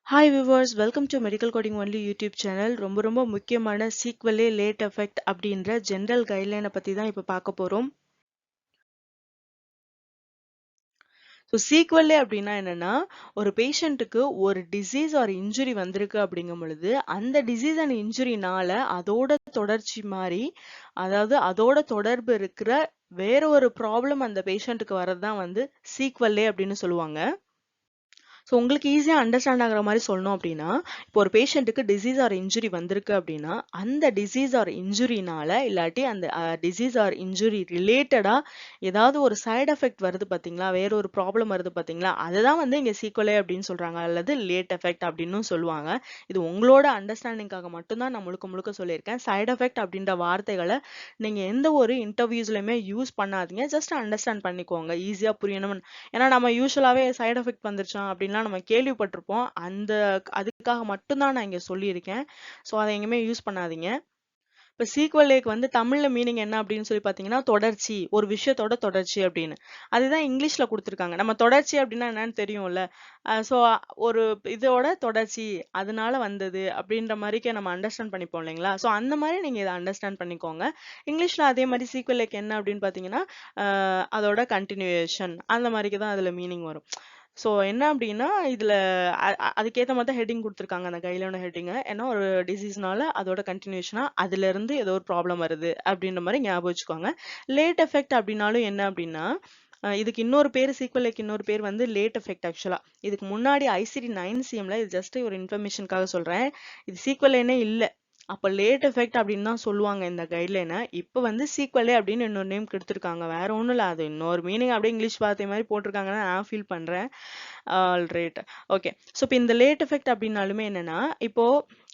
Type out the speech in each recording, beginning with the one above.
Hi viewers, welcome to Medical Coding Only YouTube channel. ரொம்ப முக்கியமான சீக்வலே late effect அப்படின்ற general கைட்லைனை பத்தி தான் இப்ப பார்க்க போறோம். ஸோ சீக்வலே அப்படின்னா என்னன்னா ஒரு பேஷண்ட்டுக்கு ஒரு டிசீஸ் ஒரு இன்ஜுரி வந்திருக்கு அப்படிங்கும் பொழுது அந்த டிசீஸ் அண்ட் இன்ஜுரினால அதோட தொடர்ச்சி மாதிரி அதாவது அதோட தொடர்பு இருக்கிற வேற ஒரு ப்ராப்ளம் அந்த பேஷண்ட்டுக்கு வரதான் வந்து சீக்வலே அப்படின்னு சொல்லுவாங்க. ஸோ உங்களுக்கு ஈஸியாக அண்டர்ஸ்டாண்ட் ஆகிற மாதிரி சொல்லணும் அப்படின்னா இப்போ ஒரு பேஷண்ட்டுக்கு டிசீஸ் ஆர் இன்ஜுரி வந்திருக்கு அப்படின்னா அந்த டிசீஸ் ஆர் இன்ஜுரினால இல்லாட்டி அந்த டிசீஸ் ஆர் இன்ஜுரி ரிலேட்டடாக ஏதாவது ஒரு சைடு எஃபெக்ட் வருது பார்த்தீங்களா, வேற ஒரு ப்ராப்ளம் வருது பார்த்தீங்களா, அதுதான் வந்து இங்கே சீக்வலே அப்படின்னு சொல்கிறாங்க அல்லது லேட் எஃபெக்ட் அப்படின்னு சொல்லுவாங்க. இது உங்களோட அண்டர்ஸ்டாண்டிங்காக மட்டும்தான் நான் முழுக்க சொல்லியிருக்கேன். சைடு எஃபெக்ட் அப்படின்ற வார்த்தைகளை நீங்கள் எந்த ஒரு இன்டர்வியூஸ்லையுமே யூஸ் பண்ணாதீங்க. ஜஸ்ட் அண்டர்ஸ்டாண்ட் பண்ணிக்கோங்க, ஈஸியாக புரியணும். ஏன்னா நம்ம யூஸ்வலாகவே சைடு எஃபெக்ட் வந்துருச்சான் அப்படின்னு நம்ம கேள்விப்பட்டிருப்போம். அதுக்காக மட்டும்தான் நான் இங்க சொல்லியிருக்கேன். ஸோ அதை எங்கேயுமே யூஸ் பண்ணாதீங்க. இப்போ சீக்வலேக்கு வந்து தமிழ்ல மீனிங் என்ன அப்படின்னு சொல்லி பார்த்தீங்கன்னா தொடர்ச்சி, ஒரு விஷயத்தோட தொடர்ச்சி அப்படின்னு. அதுதான் இங்கிலீஷ்ல கொடுத்துருக்காங்க. நம்ம தொடர்ச்சி அப்படின்னா என்னன்னு தெரியும்ல. ஸோ ஒரு இதோட தொடர்ச்சி அதனால வந்தது அப்படின்ற மாதிரிக்கே நம்ம அண்டர்ஸ்டாண்ட் பண்ணிப்போம் இல்லைங்களா. ஸோ அந்த மாதிரி நீங்க இதை அண்டர்ஸ்டாண்ட் பண்ணிக்கோங்க. இங்கிலீஷ்ல அதே மாதிரி சீக்வலேக்கு என்ன அப்படின்னு பார்த்தீங்கன்னா அதோட கண்டினியூஷன் அந்த மாதிரிக்கு தான் அதுல மீனிங் வரும். ஸோ என்ன அப்படின்னா இதுல அதுக்கேற்ற மாதிரி தான் ஹெட்டிங் கொடுத்துருக்காங்க அந்த கையிலான ஹெட்டிங்க. ஏன்னா ஒரு டிசீஸ்னால அதோட கண்டினியூஷனா அதுல இருந்து ஏதோ ஒரு ப்ராப்ளம் வருது அப்படின்ற மாதிரி ஞாபகம் வச்சுக்கோங்க. லேட் எஃபெக்ட் அப்படின்னாலும் என்ன அப்படின்னா இதுக்கு இன்னொரு பேர் சீக்வலுக்கு இன்னொரு பேர் வந்து லேட் எஃபெக்ட். ஆக்சுவலா இதுக்கு முன்னாடி ICD 9CMல இது ஜஸ்ட் ஒரு இன்ஃபர்மேஷனுக்காக சொல்றேன். இது சீக்வலேனே இல்லை. அப்ப லேட் எஃபெக்ட் அப்படின்னு தான் சொல்லுவாங்க இந்த கைட்லைனை. இப்போ வந்து சீக்வலே அப்படின்னு இன்னொரு நேம் கொடுத்துருக்காங்க. வேற ஒன்றும் இல்லை, அது இன்னொரு மீனிங் அப்படியே இங்கிலீஷ் வார்த்தை மாதிரி போட்டிருக்காங்கன்னு நான் ஃபீல் பண்றேன். Alright, okay. ஸோ இப்போ இந்த லேட் எஃபெக்ட் அப்படின்னாலுமே என்னன்னா இப்போ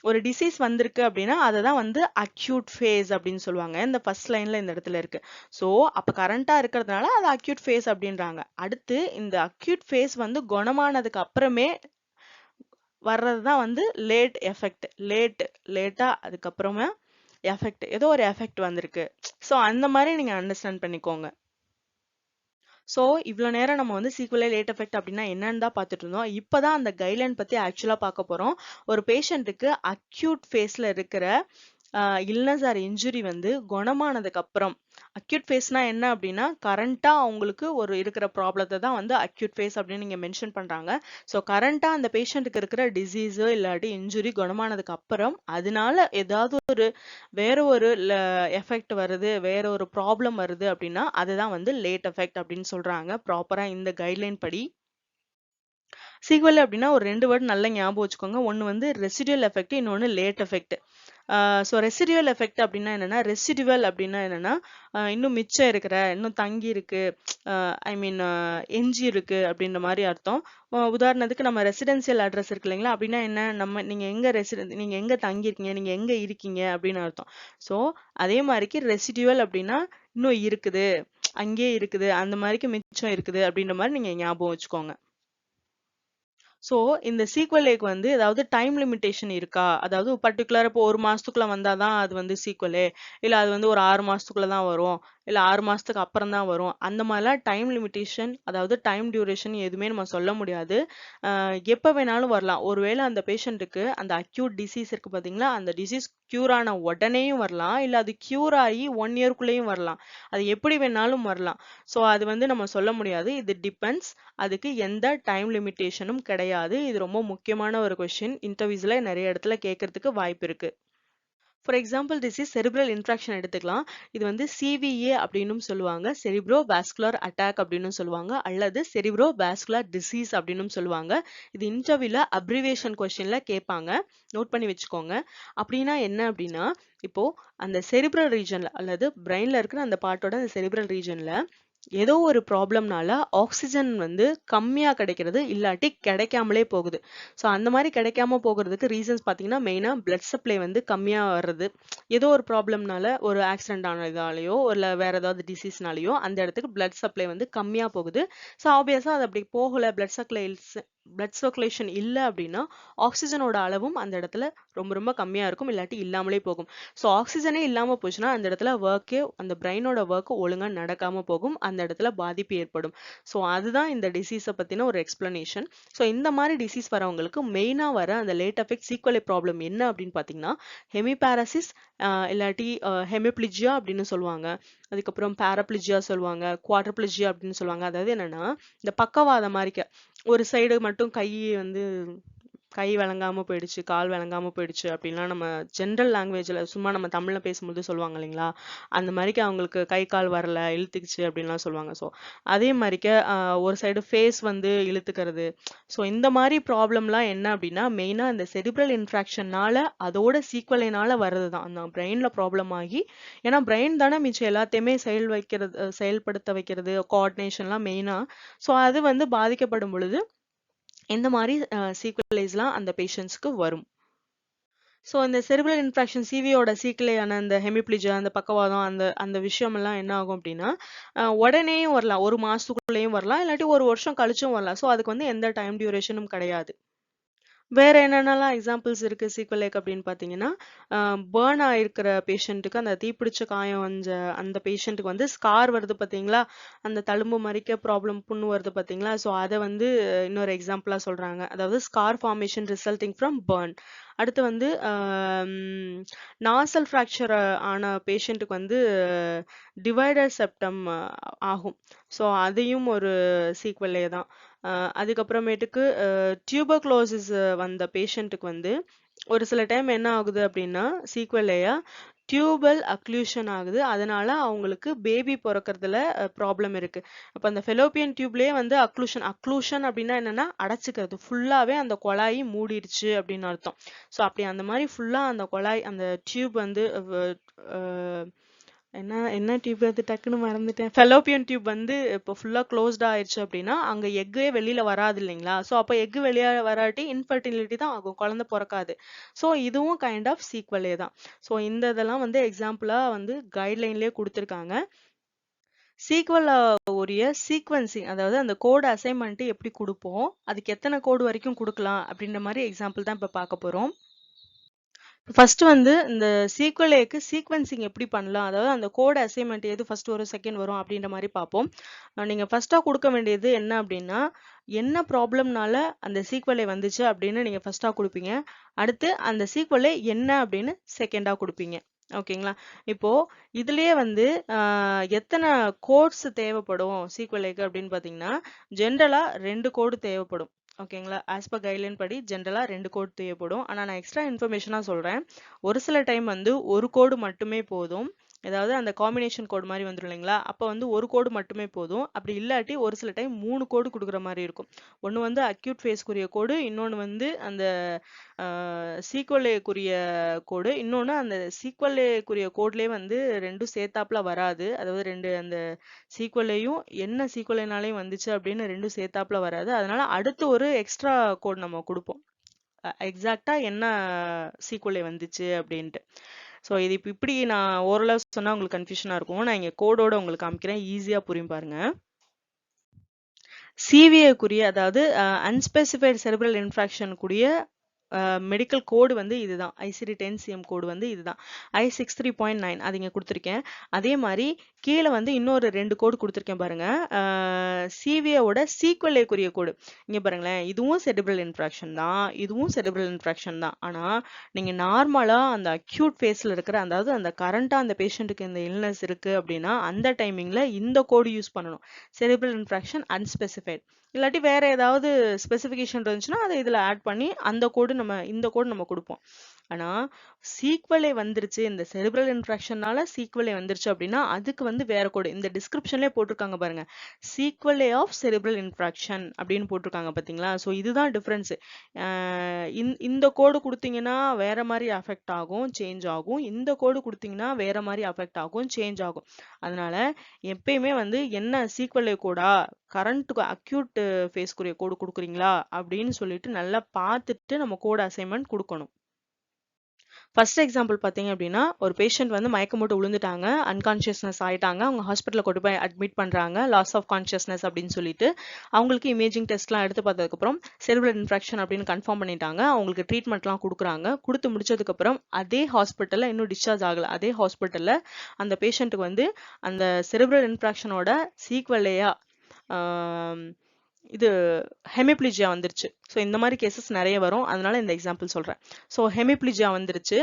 ஒரு டிசீஸ் வந்திருக்கு அப்படின்னா அதை தான் வந்து அக்யூட் ஃபேஸ் அப்படின்னு சொல்லுவாங்க. இந்த ஃபர்ஸ்ட் லைன்ல இந்த இடத்துல இருக்கு. ஸோ அப்போ கரண்டா இருக்கிறதுனால அது அக்யூட் ஃபேஸ் அப்படின்றாங்க. அடுத்து இந்த அக்யூட் ஃபேஸ் வந்து குணமானதுக்கு அப்புறமே வர்றதுதான் வந்து லேட் எஃபெக்ட். லேட்டா அதுக்கப்புறமா எஃபெக்ட், ஏதோ ஒரு எஃபெக்ட் வந்திருக்கு. ஸோ அந்த மாதிரி நீங்க அண்டர்ஸ்டாண்ட் பண்ணிக்கோங்க. ஸோ இவ்வளோ நேரம் நம்ம வந்து சீக்வலே லேட் எஃபெக்ட் அப்படின்னா என்னன்னு தான் பார்த்துட்டு இருந்தோம். இப்போதான் அந்த கைட்லைன் பத்தி ஆக்சுவலா பார்க்க போறோம். ஒரு பேஷண்ட்டுக்கு அக்யூட் ஃபேஸ்ல இருக்கிற இல்னஸ் ஆர் இன்ஜுரி வந்து குணமானதுக்கு அப்புறம், அக்யூட் ஃபேஸ்னா என்ன அப்படின்னா கரண்டா அவங்களுக்கு ஒரு இருக்கிற ப்ராப்ளத்தை தான் வந்து அக்யூட் ஃபேஸ் அப்படின்னு நீங்க மென்ஷன் பண்றாங்க. ஸோ கரண்டா அந்த பேஷண்ட்டுக்கு இருக்கிற டிசீஸோ இல்லாட்டி இன்ஜுரி குணமானதுக்கு அப்புறம் அதனால ஏதாவது ஒரு வேற ஒரு எஃபெக்ட் வருது, வேற ஒரு ப்ராப்ளம் வருது அப்படின்னா அதுதான் வந்து லேட் எஃபெக்ட் அப்படின்னு சொல்றாங்க ப்ராப்பரா இந்த கைட்லைன் படி. சீக்வல் அப்படின்னா ஒரு 2 வேர்டு நல்லா ஞாபகம் வச்சுக்கோங்க. ஒன்று வந்து ரெசிடுவல் எஃபெக்ட், இன்னொன்று late effect. So residual effect அப்படின்னா என்னன்னா, ரெசிடுவல் அப்படின்னா என்னன்னா இன்னும் மிச்சம் இருக்கிற, இன்னும் தங்கி இருக்கு, ஐ மீன் எஞ்சி இருக்கு அப்படின்ற மாதிரி அர்த்தம். உதாரணத்துக்கு நம்ம ரெசிடென்சியல் அட்ரஸ் இருக்கு இல்லைங்களா, அப்படின்னா என்ன, நீங்க எங்க நீங்க எங்க தங்கியிருக்கீங்க, நீங்க எங்க இருக்கீங்க அப்படின்னு அர்த்தம். ஸோ அதே மாதிரிக்கு ரெசிடுவல் அப்படின்னா இன்னும் இருக்குது, அங்கேயே இருக்குது, அந்த மாதிரிக்கு மிச்சம் இருக்குது அப்படின்ற மாதிரி நீங்க ஞாபகம் வச்சுக்கோங்க. ஸோ இந்த சீக்வலேக்கு வந்து ஏதாவது டைம் லிமிட்டேஷன் இருக்கா, அதாவது பர்டிகுலர் இப்போ 1 மாசத்துக்குள்ள வந்தாதான் அது வந்து சீக்வலே, இல்ல அது வந்து ஒரு 6 மாசத்துக்குள்ள தான் வரும், இல்ல 6 மாசத்துக்கு அப்புறம் தான் வரும், அந்த மாதிரிலாம் டைம் லிமிட்டேஷன் அதாவது டைம் டியூரேஷன் எதுவுமே நம்ம சொல்ல முடியாது. எப்ப வேணாலும் வரலாம். ஒருவேளை அந்த பேஷண்ட்டுக்கு அந்த அக்யூட் டிசீஸ் இருக்கு பாத்தீங்களா, அந்த டிசீஸ் கியூர் ஆன உடனேயும் வரலாம், இல்ல அது கியூர் ஆகி 1 இயர்க்குள்ளேயும் வரலாம். அது எப்படி வேணாலும் வரலாம். ஸோ அது வந்து நம்ம சொல்ல முடியாது. இது டிபெண்ட்ஸ். அதுக்கு எந்த டைம் லிமிட்டேஷனும் கிடையாது. இது ரொம்ப முக்கியமான ஒரு கொஸ்டின். இன்டர்வியூஸ்ல நிறைய இடத்துல கேட்கறதுக்கு வாய்ப்பு இருக்கு. For example disease cerebral infarction எடுத்துக்கலாம். இது வந்து CVA அப்படின்னு சொல்லுவாங்க, செரிப்ரோ வாஸ்குலர் அட்டாக் அப்படின்னு சொல்லுவாங்க, அல்லது செரிப்ரோ வாஸ்குலர் டிசீஸ் அப்படின்னு சொல்லுவாங்க. இது இன்டர்வியூல அப்ரிவேஷன் கொஸ்டின்ல கேட்பாங்க, நோட் பண்ணி வச்சுக்கோங்க. அப்படின்னா என்ன அப்படின்னா இப்போ அந்த செரிப்ரல் ரீஜன்ல அல்லது பிரெயின்ல இருக்கிற அந்த பார்ட்டோட அந்த செரிப்ரல் ரீஜன்ல ஏதோ ஒரு ப்ராப்ளம்னால ஆக்சிஜன் வந்து கம்மியா கிடைக்கிறது, இல்லாட்டி கிடைக்காமலே போகுது. ஸோ அந்த மாதிரி கிடைக்காம போகிறதுக்கு ரீசன்ஸ் பார்த்தீங்கன்னா மெயினா பிளட் சப்ளை வந்து கம்மியா வர்றது, ஏதோ ஒரு ப்ராப்ளம்னால ஒரு ஆக்சிடென்ட் ஆனதாலேயோ இல்லை வேற ஏதாவது டிசீஸ்னாலேயோ அந்த இடத்துக்கு பிளட் சப்ளை வந்து கம்மியா போகுது. ஸோ ஆப்வியஸா அது அப்படி போகல, பிளட் சப்ளை blood circulation இல்ல அப்படின்னா ஆக்சிஜனோட அளவும் அந்த இடத்துல ரொம்ப ரொம்ப கம்மியா இருக்கும், இல்லாட்டி இல்லாமலே போகும். ஸோ ஆக்சிஜனே இல்லாம போச்சுன்னா அந்த இடத்துல அந்த பிரெயினோட ஒர்க் ஒழுங்கா நடக்காம போகும், அந்த இடத்துல பாதிப்பு ஏற்படும். ஸோ அதுதான் இந்த டிசீஸை பத்தின ஒரு எக்ஸ்பிளனேஷன். ஸோ இந்த மாதிரி டிசீஸ் வரவங்களுக்கு மெயினா வர அந்த லேட் எஃபெக்ட் சீக்வலை ப்ராப்ளம் என்ன அப்படின்னு பாத்தீங்கன்னா ஹெமிபாரசிஸ், இல்லாட்டி ஹெமிப்ளிஜியா அப்படின்னு சொல்லுவாங்க. அதுக்கப்புறம் பாராப்ளிஜியா சொல்லுவாங்க, குவாட்ரப்ளிஜியா அப்படின்னு சொல்லுவாங்க. அதாவது என்னன்னா இந்த பக்கவாதம் மாதிரிக்க ஒரு சைடு மட்டும் வந்து கை விளங்காம போயிடுச்சு, கால் விளங்காம போயிடுச்சு அப்படின்லாம் நம்ம ஜென்ரல் லாங்குவேஜ்ல சும்மா நம்ம தமிழ்ல பேசும்போது சொல்லுவாங்க இல்லைங்களா, அந்த மாதிரிக்கு அவங்களுக்கு கை கால் வரல, இழுத்துக்குச்சு அப்படின்லாம் சொல்லுவாங்க. ஸோ அதே மாதிரிக்க ஒரு சைடு ஃபேஸ் வந்து இழுத்துக்கிறது. ஸோ இந்த மாதிரி ப்ராப்ளம்லாம் என்ன அப்படின்னா மெயினா இந்த செரிப்ரல் இன்ஃப்ராக்ஷன்னால அதோட சீக்வலைனால வர்றது தான் அந்த பிரெயின்ல ப்ராப்ளம் ஆகி. ஏன்னா பிரெயின் தானே மிச்சம் எல்லாத்தையுமே செயல்படுத்த வைக்கிறது, கோஆர்டினேஷன்லாம் மெயினா. ஸோ அது வந்து பாதிக்கப்படும் பொழுது இந்த மாதிரி சீக்வலைஸ்லாம் அந்த பேஷண்ட்ஸ்க்கு வரும். ஸோ இந்த செரிப்ரல் இன்ஃப்ராக்ஷன் சிவியோட சீக்கிலையான அந்த ஹெமிப்ளிஜா, அந்த பக்கவாதம், அந்த அந்த விஷயமெல்லாம் என்ன ஆகும் அப்படின்னா உடனேயும் வரலாம், ஒரு மாசத்துக்குள்ளேயும் வரலாம், இல்லாட்டி ஒரு வருஷம் கழிச்சும் வரலாம். ஸோ அதுக்கு வந்து எந்த டைம் டியூரேஷனும் கிடையாது. வேற என்னென்னலாம் எக்ஸாம்பிள்ஸ் இருக்கு சீக்வலேக் அப்படின்னு பார்த்தீங்கன்னா, பர்ன் ஆயிருக்கிற பேஷண்ட்டுக்கு அந்த தீப்பிடிச்ச காயம் அந்த பேஷண்ட்டுக்கு வந்து ஸ்கார் வருது பார்த்தீங்களா? அந்த தழும்பு மறிக்க ப்ராப்ளம் புண்ணு வருது பார்த்தீங்களா? ஸோ அத வந்து இன்னொரு எக்ஸாம்பிளா சொல்றாங்க. அதாவது scar formation resulting from burn. அடுத்து வந்து நாசல் ஃப்ராக்சர் ஆன பேஷண்ட்டுக்கு வந்து டிவைடர் செப்டம் ஆகும். ஸோ அதையும் ஒரு சீக்வலே தான். அதுக்கப்புறமேட்டுக்கு டியூபர்குலோசிஸ் வந்த பேஷண்ட்டுக்கு வந்து ஒரு சில டைம் என்ன ஆகுது அப்படின்னா சீக்வலையா டியூபல் அக்ளூஷன் ஆகுது. அதனால அவங்களுக்கு பேபி பிறக்கறதுல ப்ராப்ளம் இருக்கு. அப்ப அந்த ஃபெலோப்பியன் டியூப்லயே வந்து அக்ளூஷன் அக்ளூஷன் அப்படின்னா என்னன்னா அடைச்சுக்கிறது, ஃபுல்லாவே அந்த குழாய் மூடிடுச்சு அப்படின்னு அர்த்தம். ஸோ அப்படி அந்த மாதிரி ஃபுல்லா அந்த குழாய் அந்த டியூப் வந்து என்ன என்ன டியூப் அது டக்குன்னு மறந்துட்டேன். ஃபெலோப்பியன் டியூப் வந்து இப்போ ஃபுல்லா க்ளோஸ்ட் ஆயிடுச்சு அப்படின்னா அங்க எக்கே வெளியில வராது இல்லைங்களா? ஸோ அப்போ எக்கு வெளியே வராட்டி இன்ஃபர்டிலிட்டி தான் ஆகும், குழந்தை பிறக்காது. ஸோ இதுவும் கைண்ட் ஆஃப் சீக்வலே தான். ஸோ இந்த இதெல்லாம் வந்து எக்ஸாம்பிளா வந்து கைட்லைன்லயே கொடுத்துருக்காங்க. சீக்வல் உரிய சீக்வன்சிங், அதாவது அந்த கோடு அசைன்மெண்ட் எப்படி கொடுப்போம், அதுக்கு எத்தனை கோடு வரைக்கும் கொடுக்கலாம் அப்படின்ற மாதிரி எக்ஸாம்பிள் தான் இப்போ பார்க்க போறோம். ஃபர்ஸ்ட் வந்து இந்த சீக்வலேக்கு சீக்வென்சிங் எப்படி பண்ணலாம், அதாவது அந்த கோட் அசைன்மெண்ட் எது ஃபர்ஸ்ட் வரும் செகண்ட் வரும் அப்படின்ற மாதிரி பார்ப்போம். நீங்க ஃபர்ஸ்டா கொடுக்க வேண்டியது என்ன அப்படின்னா என்ன ப்ராப்ளம்னால அந்த சீக்வலே வந்துச்சு அப்படின்னு நீங்க ஃபர்ஸ்டா கொடுப்பீங்க. அடுத்து அந்த சீக்வலே என்ன அப்படின்னு செகண்டா கொடுப்பீங்க. ஓகேங்களா? இப்போ இதுலயே வந்து எத்தனை கோட்ஸ் தேவைப்படும் சீக்வலேக்கு அப்படின்னு பாத்தீங்கன்னா ஜென்ரலா 2 கோடு தேவைப்படும். ஓகேங்களா? ஆஸ் பர் கைட்லைன் படி ஜென்ரலா 2 கோட் தேவைப்படும். ஆனா நான் எக்ஸ்ட்ரா இன்ஃபர்மேஷனா சொல்றேன். ஒரு சில டைம் வந்து ஒரு கோடு மட்டுமே போதும். ஏதாவது அந்த காம்பினேஷன் கோடு மாதிரி வந்துரும் இல்லைங்களா? அப்ப வந்து ஒரு கோடு மட்டுமே போதும். அப்படி இல்லாட்டி ஒரு சில டைம் 3 கோடு கொடுக்குற மாதிரி இருக்கும். ஒன்னு வந்து அக்யூட் ஃபேஸ்க்குரிய கோடு, இன்னொன்னு வந்து அந்த சீக்வலேக்குரிய கோடு, இன்னொன்னு அந்த சீக்வலேக்குரிய கோட்லயே வந்து 2ம் சேர்த்தாப்புல வராது. அதாவது 2 அந்த சீக்வலையும் என்ன சீக்வலைனாலையும் வந்துச்சு அப்படின்னு 2ம் சேர்த்தாப்புல வராது. அதனால அடுத்து ஒரு எக்ஸ்ட்ரா கோட் நம்ம கொடுப்போம், எக்ஸாக்டா என்ன சீக்வலே வந்துச்சு அப்படின்ட்டு. ஸோ இது இப்படி நான் ஓரளவு சொன்னா உங்களுக்கு கன்ஃபியூஷனா இருக்கும். நான் இங்க கோடோட உங்களுக்கு காமிக்கிறேன், ஈஸியா புரியும் பாருங்க. சிவிஏக்குரிய அதாவது அன்ஸ்பெசிஃபைடு செரிப்ரல் இன்ஃப்ராக்ஷன் கூடிய மெடிக்கல் கோடு வந்து இதுதான். ஐசிடி 10CM கோடு வந்து இதுதான். I63.9 அது இங்க கொடுத்துருக்கேன். அதே மாதிரி கீழே வந்து இன்னொரு 2 கோடு கொடுத்துருக்கேன் பாருங்க. சிவிஏவோட சீக்வலேக்குரிய கோடு இங்க பாருங்களேன். இதுவும் செரிப்ரல் இன்ஃப்ராக்ஷன் தான், இதுவும் செரிப்ரல் இன்ஃப்ராக்ஷன் தான். ஆனா நீங்க நார்மலா அந்த அக்யூட் ஃபேஸ்ல இருக்கிற, அதாவது அந்த கரண்டா அந்த பேஷண்ட்டுக்கு இந்த இல்னஸ் இருக்கு அப்படின்னா அந்த டைமிங்ல இந்த கோடு யூஸ் பண்ணணும், செரிப்ரல் இன்ஃப்ராக்ஷன் அன்ஸ்பெசிஃபைட். இல்லாட்டி வேற ஏதாவது ஸ்பெசிஃபிகேஷன் இருந்துச்சுன்னா அதை இதுல ஆட் பண்ணி அந்த கோடு இந்த கோடு நம்ம கொடுப்போம். ஆனா சீக்வலே வந்துருச்சு, இந்த செரிப்ரல் இன்ஃப்ராக்ஷனால சீக்வலே வந்துருச்சு அப்படின்னா அதுக்கு வந்து வேற கோடு இந்த டிஸ்கிரிப்ஷன்லயே போட்டிருக்காங்க பாருங்க. சீக்வலே ஆஃப் செரிப்ரல் இன்ஃப்ராக்ஷன் அப்படின்னு போட்டிருக்காங்க பாத்தீங்களா? ஸோ இதுதான் டிஃபரன்ஸ். இந்த கோடு கொடுத்தீங்கன்னா வேற மாதிரி அஃபெக்ட் ஆகும், சேஞ்ச் ஆகும். இந்த கோடு கொடுத்தீங்கன்னா வேற மாதிரி அஃபெக்ட் ஆகும், சேஞ்ச் ஆகும். அதனால எப்பயுமே வந்து என்ன சீக்வலே கோடா, கரண்ட் அக்யூட் ஃபேஸ்க்குரிய கோடு கொடுக்குறீங்களா அப்படின்னு சொல்லிட்டு நல்லா பார்த்துட்டு நம்ம கோட் அசைன்மெண்ட் கொடுக்கணும். ஃபர்ஸ்ட் எக்ஸாம்பிள் பார்த்தீங்க அப்படின்னா, ஒரு பேஷண்ட் வந்து மயக்கம் போட்டு விழுந்துட்டாங்க, அன்கான்ஷியஸ்னஸ் ஆயிட்டாங்க. அவங்க ஹாஸ்பிட்டல்ல கொண்டு போய் அட்மிட் பண்றாங்க. லாஸ் ஆஃப் கான்ஷியஸ்னஸ் அப்படின்னு சொல்லிட்டு. அவங்களுக்கு இமேஜிங் டெஸ்ட்லாம் எடுத்து பார்த்ததுக்கப்புறம் செரிப்ரல் இன்ஃப்ராக்ஷன் அப்படின்னு கன்ஃபார்ம் பண்ணிட்டாங்க. அவங்களுக்கு ட்ரீட்மெண்ட்லாம் குடுக்குறாங்க. குடுத்து முடிச்சதுக்கப்புறம் அதே ஹாஸ்பிட்டல்ல இன்னும் டிஸ்சார்ஜ் ஆகல. அதே ஹாஸ்பிட்டல்ல அந்த பேஷண்ட்டுக்கு வந்து அந்த செரிப்ரல் இன்ஃப்ராக்ஷனோட சீக்வலையா இது ஹெமிப்ளிஜியா வந்துருச்சு. ஸோ இந்த மாதிரி கேசஸ் நிறைய வரும். அதனால இந்த எக்ஸாம்பிள் சொல்றேன். ஸோ ஹெமிப்ளிஜியா வந்துருச்சு.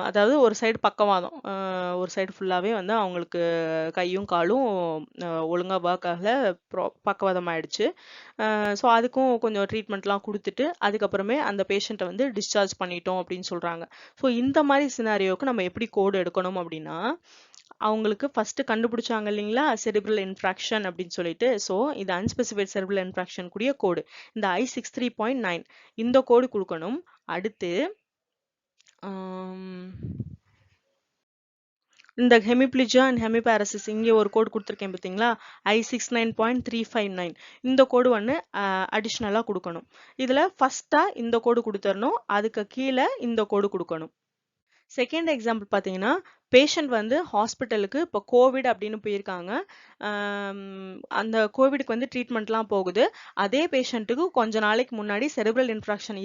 அதாவது ஒரு சைடு பக்கவாதம். ஒரு சைடு ஃபுல்லாவே வந்து அவங்களுக்கு கையும் காலும் ஒழுங்கா ஒர்க் ஆகல. பக்கவாதம் ஆயிடுச்சு. ஸோ அதுக்கும் கொஞ்சம் ட்ரீட்மெண்ட்லாம் குடுத்துட்டு, அதுக்கப்புறமே அந்த பேஷண்ட்ட வந்து டிஸ்சார்ஜ் பண்ணிட்டோம் அப்படின்னு சொல்றாங்க. ஸோ இந்த மாதிரி சினாரியோக்கு நம்ம எப்படி கோடு எடுக்கணும் அப்படின்னா, அவங்களுக்கு ஃபர்ஸ்ட் கண்டுபிடிச்சாங்க இல்லைங்களா செரிப்ரல் இன்ஃப்ராக்ஷன் அப்படின்னு சொல்லிட்டு. ஸோ இது அன்ஸ்பெசிஃபைட் செரிப்ரல் இன்ஃப்ராக்ஷன் கூடிய கோடு இந்த I63.9 இந்த கோடு கொடுக்கணும். அடுத்து இந்த ஹெமிப்ளிஜியா அண்ட் ஹெமிபாரசிஸ் இங்கே ஒரு கோடு கொடுத்துருக்கேன் பார்த்தீங்களா, I69.359 இந்த கோடு ஒன்று அடிஷ்னலாக கொடுக்கணும். இதில் ஃபர்ஸ்ட்டாக இந்த கோடு கொடுத்துடணும், அதுக்கு கீழே இந்த கோடு கொடுக்கணும். செகண்ட் எக்ஸாம்பிள் பார்த்தீங்கன்னா, பேஷண்ட் வந்து ஹாஸ்பிட்டலுக்கு இப்போ கோவிட் அப்படின்னு போயிருக்காங்க. அந்த கோவிடுக்கு வந்து ட்ரீட்மெண்ட்லாம் போகுது. அதே பேஷண்ட்டுக்கு கொஞ்ச நாளைக்கு முன்னாடி செரிப்ரல் இன்ஃப்ராக்ஷன்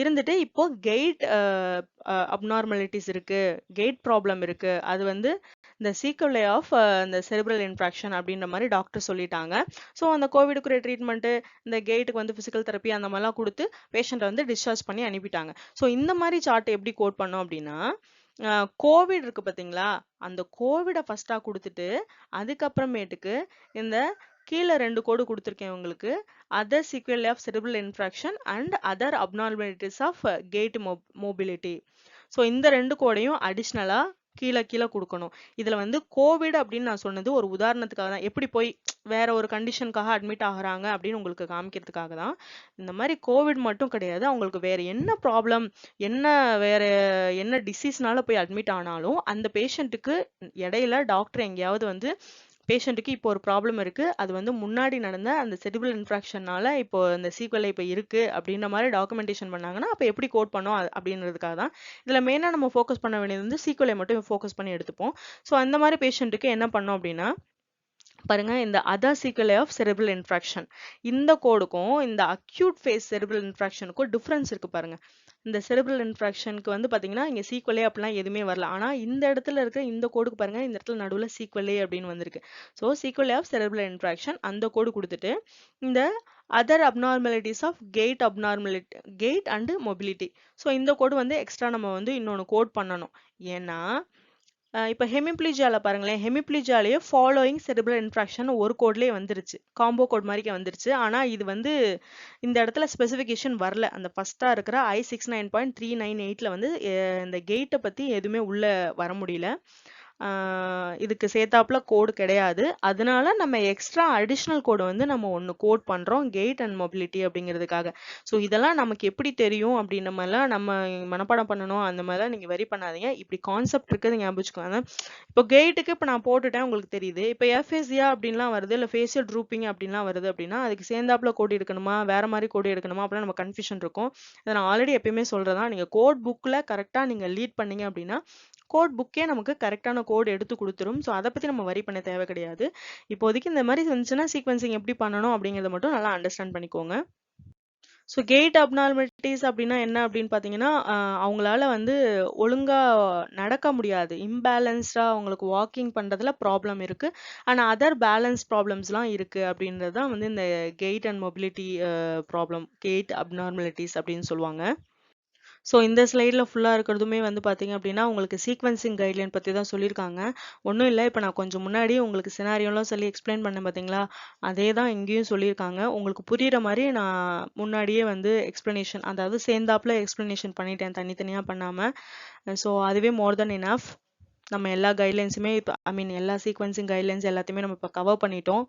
இருந்துட்டு இப்போ கெயிட் அப்நார்மலிட்டிஸ் இருக்கு, கெயிட் ப்ராப்ளம் இருக்கு. அது வந்து இந்த சீக்வலை ஆஃப் இந்த செரிப்ரல் இன்ஃப்ராக்ஷன் அப்படின்ற மாதிரி டாக்டர் சொல்லிட்டாங்க. ஸோ அந்த கோவிடுக்குரிய ட்ரீட்மெண்ட்டு, இந்த கெயிட்டுக்கு வந்து ஃபிசிக்கல் தெரப்பி அந்த மாதிரிலாம் கொடுத்து பேஷண்ட்டை வந்து டிஸ்சார்ஜ் பண்ணி அனுப்பிட்டாங்க. ஸோ இந்த மாதிரி சார்ட் எப்படி கோட் பண்ணோம் அப்படின்னா, கோவிட் இருக்கு பார்த்தீங்களா, அந்த கோவிடை ஃபர்ஸ்டா கொடுத்துட்டு அதுக்கப்புறமேட்டுக்கு இந்த கீழே 2 கோடு கொடுத்துருக்கேன் உங்களுக்கு, other sequel of cerebral infarction and other abnormalities of gait mobility. So இந்த 2 கோடையும் அடிஷ்னலா கீழே கீழே கொடுக்கணும். இதுல வந்து கோவிட் அப்படின்னு நான் சொன்னது ஒரு உதாரணத்துக்காக தான், எப்படி போய் வேற ஒரு கண்டிஷனுக்காக அட்மிட் ஆகுறாங்க அப்படின்னு உங்களுக்கு காமிக்கிறதுக்காக தான். இந்த மாதிரி கோவிட் மட்டும் கிடையாது, அவங்களுக்கு வேற என்ன ப்ராப்ளம், என்ன வேற என்ன டிசீஸ்னால போய் அட்மிட் ஆனாலும் அந்த பேஷண்ட்டுக்கு இடையில டாக்டர் எங்கேயாவது வந்து பேஷண்ட்டுக்கு இப்போ ஒரு ப்ராப்ளம் இருக்கு, அது வந்து முன்னாடி நடந்த அந்த செரிப்ரல் இன்ஃப்ராக்ஷனால இப்போ இந்த சீக்வலை இப்போ இருக்கு அப்படின்ற மாதிரி டாக்குமெண்டேஷன் பண்ணாங்கன்னா அப்போ எப்படி கோட் பண்ணோம் அப்படின்றதுக்காக தான். இதுல மெயினா நம்ம ஃபோக்கஸ் பண்ண வேண்டியது வந்து சீக்வலை மட்டும் ஃபோக்கஸ் பண்ணி எடுத்துப்போம். ஸோ அந்த மாதிரி பேஷண்ட்டுக்கு என்ன பண்ணோம் அப்படின்னா, பாருங்க இந்த அதர் சீக்வலை ஆஃப் செரிப்ரல் இன்ஃப்ராக்ஷன் இந்த கோடுக்கும் இந்த அக்யூட் ஃபேஸ் செரிப்ரல் இன்ஃப்ராக்ஷனுக்கும் டிஃபரன்ஸ் இருக்கு பாருங்க. இந்த செரிப்ரல் இன்ஃப்ராக்ஷனுக்கு வந்து பாத்தீங்கன்னா இங்க சீக்வலே அப்படிலாம் எதுவுமே வரல. ஆனா இந்த இடத்துல இருக்க இந்த கோடுக்கு பாருங்க, இந்த இடத்துல நடுவுல சீக்வலே அப்படின்னு வந்திருக்கு. So sequelae of cerebral infarction அந்த கோடு கொடுத்துட்டு இந்த other abnormalities of gait and mobility. So இந்த கோடு வந்து எக்ஸ்ட்ரா நம்ம வந்து இன்னொன்று கோட் பண்ணணும். ஏன்னா இப்போ ஹெமிப்ளிஜியால பாருங்களேன், ஹெமிப்ளிஜியாலேயே ஃபாலோயிங் செரிப்ரல் இன்ஃப்ராக்ஷன் ஒரு கோட்லேயே வந்துருச்சு, காம்போ கோட் மாதிரி வந்துருச்சு. ஆனால் இது வந்து இந்த இடத்துல ஸ்பெசிஃபிகேஷன் வரல. அந்த ஃபர்ஸ்டா இருக்கிற I69.398ல வந்து இந்த கெயிட்டை பற்றி எதுவுமே உள்ள வர முடியல. இதுக்கு சேர்த்தாப்புல கோடு கிடையாது. அதனால நம்ம எக்ஸ்ட்ரா அடிஷ்னல் கோடு வந்து நம்ம ஒன்று கோட் பண்றோம், கெயிட் அண்ட் மொபிலிட்டி அப்படிங்கிறதுக்காக. ஸோ இதெல்லாம் நமக்கு எப்படி தெரியும் அப்படின்ற மாதிரிலாம் நம்ம மனப்பாடம் பண்ணணும் அந்த மாதிரிலாம் நீங்க வெரி பண்ணாதீங்க. இப்படி கான்செப்ட் இருக்குது ஞாபகம் வச்சுக்கோங்க. இப்போ கெயிட்டுக்கு இப்போ நான் போட்டுட்டேன், உங்களுக்கு தெரியுது. இப்போ எஃபேசியா அப்படின்லாம் வருது, இல்லை ஃபேஷியல் ட்ரூப்பிங் அப்படின்லாம் வருது அப்படின்னா அதுக்கு சேர்ந்தாப்புல கோடு எடுக்கணுமா, வேற மாதிரி கோடு எடுக்கணுமா அப்படின்னா நம்ம கன்ஃபியூஷன் இருக்கும். இதை நான் ஆல்ரெடி எப்பயுமே சொல்றதான், நீங்க கோட் புக்ல கரெக்டா நீங்க லீட் பண்ணீங்க அப்படின்னா கோட் புக்கே நமக்கு கரெக்டான கோட் எடுத்து கொடுத்துரும். ஸோ அதை பத்தி நம்ம வரி பண்ண தேவை கிடையாது. இப்போதைக்கு இந்த மாதிரி இருந்துச்சுன்னா சீக்வன்சிங் எப்படி பண்ணணும் அப்படிங்கறத மட்டும் நல்லா அண்டர்ஸ்டாண்ட் பண்ணிக்கோங்க. ஸோ கெயிட் அப்நார்மலிட்டிஸ் அப்படின்னா என்ன அப்படின்னு பார்த்தீங்கன்னா, அவங்களால வந்து ஒழுங்கா நடக்க முடியாது, இம்பேலன்ஸ்டா அவங்களுக்கு வாக்கிங் பண்றதுல ப்ராப்ளம் இருக்கு. ஆனால் அதர் பேலன்ஸ் ப்ராப்ளம்ஸ்லாம் இருக்கு அப்படின்றது தான் வந்து இந்த gait and mobility problem, gait abnormalities அப்படின்னு சொல்லுவாங்க. ஸோ இந்த ஸ்லைடில் ஃபுல்லாக இருக்கிறதுமே வந்து பார்த்தீங்க அப்படின்னா உங்களுக்கு சீக்வன்சிங் கைட்லைன் பற்றி தான் சொல்லியிருக்காங்க. ஒன்றும் இல்லை, இப்போ நான் கொஞ்சம் முன்னாடி உங்களுக்கு சினாரியோலாம் சொல்லி எக்ஸ்பிளைன் பண்ணேன் பார்த்தீங்களா, அதே தான் இங்கேயும் சொல்லியிருக்காங்க. உங்களுக்கு புரிகிற மாதிரி நான் முன்னாடியே வந்து எக்ஸ்ப்ளனேஷன், அதாவது சேர்ந்தாப்புல எக்ஸ்ப்ளனேஷன் பண்ணிட்டேன் தனித்தனியாக பண்ணாமல். ஸோ அதுவே மோர் தென் இனஃப். நம்ம எல்லா கைட்லைன்ஸுமே இப்போ எல்லா சீக்வன்சிங் கைட்லைன்ஸ் எல்லாத்தையுமே நம்ம இப்போ கவர் பண்ணிட்டோம்.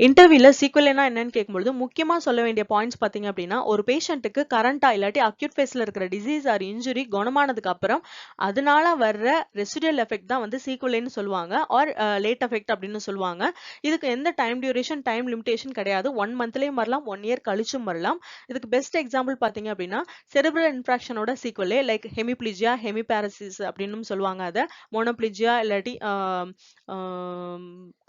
இன்டர்வியூல சீக்வல்னா என்னன்னு கேட்கும்போது முக்கியமா சொல்ல வேண்டிய பாயிண்ட்ஸ் பாத்தீங்க அப்படின்னா, ஒரு பேஷண்ட்டுக்கு கரண்டா இல்லாட்டி அக்யூட் ஃபேஸ்ல இருக்கிற டிசீஸ் ஆர் இன்ஜுரி குணமானதுக்கு அப்புறம் அதனால வர்ற ரெசிடுயல் எஃபெக்ட் தான் வந்து சீக்வல்னு சொல்லுவாங்க ஆர் லேட் எஃபெக்ட் அப்படின்னு சொல்லுவாங்க. இதுக்கு எந்த டைம் டியூரேஷன், டைம் லிமிடேஷன் கிடையாது. 1 மந்த்லயும் வரலாம், 1 இயர் கழிச்சும் வரலாம். இதுக்கு பெஸ்ட் எக்ஸாம்பிள் பாத்தீங்க அப்படின்னா, செரிப்ரல் இன்ஃப்ராக்ஷனோட சீக்வலே லைக் ஹெமிப்ளிஜியா, ஹெமிபாரசிஸ் அப்படின்னு சொல்லுவாங்க. அதை மோனோப்ளிஜியா இல்லாட்டி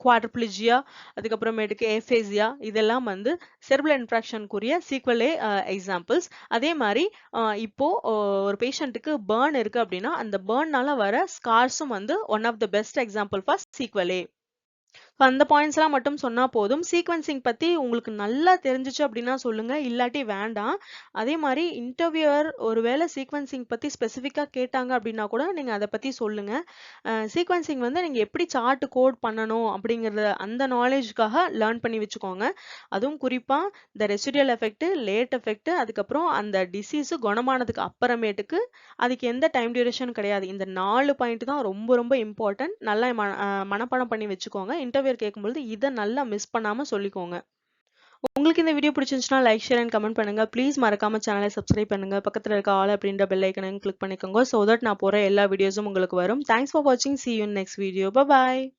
குவாட்ரிப்ளிஜியா, அதுக்கப்புறமேட்டுக்கு ஏஃபேசியா, இதெல்லாம் வந்து செரிப்ரல் இன்ஃப்ராக்ஷனுக்குரிய சீக்வலே எக்ஸாம்பிள்ஸ். அதே மாதிரி இப்போ ஒரு பேஷண்ட்டுக்கு பர்ன் இருக்கு அப்படின்னா அந்த பர்ன்னால வர ஸ்கார்ஸும் வந்து one of the best example for சீக்வலே. அந்த பாயிண்ட்ஸ்லாம் மட்டும் சொன்னா போதும். சீக்வென்சிங் பத்தி உங்களுக்கு நல்லா தெரிஞ்சுச்சு அப்படின்னா சொல்லுங்க, இல்லாட்டி வேண்டாம். அதே மாதிரி இன்டர்வியூவர் ஒருவேளை சீக்வென்சிங் பத்தி ஸ்பெசிஃபிக்கா கேட்டாங்க அப்படின்னா கூட நீங்க அதை பத்தி சொல்லுங்க. சீக்வென்சிங் வந்து நீங்க எப்படி சார்ட் கோட் பண்ணணும் அப்படிங்கறத அந்த நாலேஜ்க்காக லேர்ன் பண்ணி வச்சுக்கோங்க. அதுவும் குறிப்பா இந்த ரெசிடுயல் எஃபெக்ட், லேட் எஃபெக்ட், அதுக்கப்புறம் அந்த டிசீஸ் குணமானதுக்கு அப்புறமேட்டுக்கு அதுக்கு எந்த டைம் டியூரேஷன் கிடையாது. இந்த 4 பாயிண்ட் தான் ரொம்ப ரொம்ப இம்பார்ட்டன்ட். நல்லா மனப்பாடம் பண்ணி வச்சுக்கோங்க. இன்டர்வியூ கேட்கும்போது இதை நல்லா மிஸ் பண்ணாம சொல்லிக்கோங்க. உங்களுக்கு இந்த வீடியோ பிடிச்சிருந்துச்சுன்னா லைக், ஷேர் அண்ட் கமெண்ட் பண்ணுங்க. ப்ளீஸ் மறக்காம சேனலை சப்ஸ்கிரைப் பண்ணுங்க. பக்கத்துல இருக்க ஆல் அப்படின்ற பெல் ஐக்கனையும் கிளிக் பண்ணிக்கோங்க. ஸோ தட் நான் போற எல்லா வீடியோஸும் உங்களுக்கு வரும். தேங்க்ஸ் ஃபார் வாட்சிங். See you in next video. Bye bye.